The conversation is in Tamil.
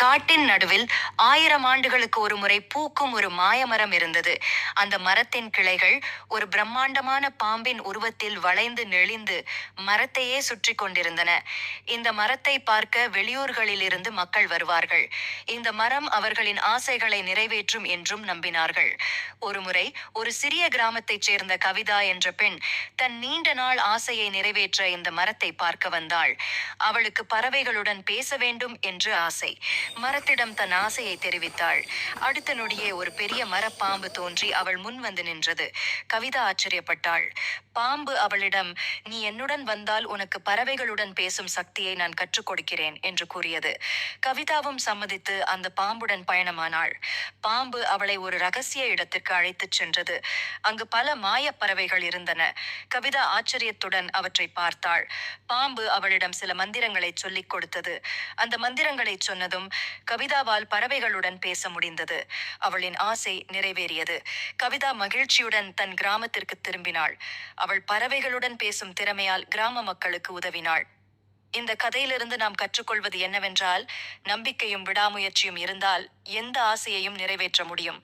காட்டின் நடுவில் 1000 ஆண்டுகளுக்கு ஒரு முறை பூக்கும் ஒரு மாயமரம் இருந்தது. அந்த மரத்தின் கிளைகள் ஒரு பிரம்மாண்டமான பாம்பின் உருவத்தில் வளைந்து நெளிந்து மரத்தையே சுற்றி கொண்டிருந்தன. இந்த மரத்தை பார்க்க வெளியூர்களிலிருந்து மக்கள் வருவார்கள். இந்த மரம் அவர்களின் ஆசைகளை நிறைவேற்றும் என்றும் நம்பினார்கள். ஒருமுறை ஒரு சிறிய கிராமத்தைச் சேர்ந்த கவிதா என்ற பெண் தன் நீண்ட நாள் ஆசையை நிறைவேற்ற இந்த மரத்தை பார்க்க வந்தாள். அவளுக்கு பறவைகளுடன் பேச வேண்டும் என்று ஆசை. மரத்திடம் தன் ஆசையை தெரிவித்தாள். அடுத்த நொடியே ஒரு பெரிய மரப்பாம்பு தோன்றி அவள் முன் வந்து நின்றது. கவிதா ஆச்சரியப்பட்டாள். பாம்பு அவளிடம், "நீ என்னுடன் வந்தால் உனக்கு பறவைகளுடன் பேசும் சக்தியை நான் கற்றுக் கொடுக்கிறேன்" என்று கூறியது. கவிதாவும் சம்மதித்து அந்த பாம்புடன் பயணமானாள். பாம்பு அவளை ஒரு ரகசிய இடத்திற்கு அழைத்துச் சென்றது. அங்கு பல மாயப் பறவைகள் இருந்தன. கவிதா ஆச்சரியத்துடன் அவற்றை பார்த்தாள். பாம்பு அவளிடம் சில மந்திரங்களை சொல்லிக் கொடுத்தது. அந்த மந்திரங்களை சொன்னதும் கவிதாவால் பறவைகளுடன் பேச முடிந்தது. அவளின் ஆசை நிறைவேறியது. கவிதா மகிழ்ச்சியுடன் தன் கிராமத்திற்கு திரும்பினாள். அவள் பறவைகளுடன் பேசும் திறமையால் கிராம மக்களுக்கு உதவினாள். இந்த கதையிலிருந்து நாம் கற்றுக்கொள்வது என்னவென்றால், நம்பிக்கையும் விடாமுயற்சியும் இருந்தால் எந்த ஆசையையும் நிறைவேற்ற முடியும்.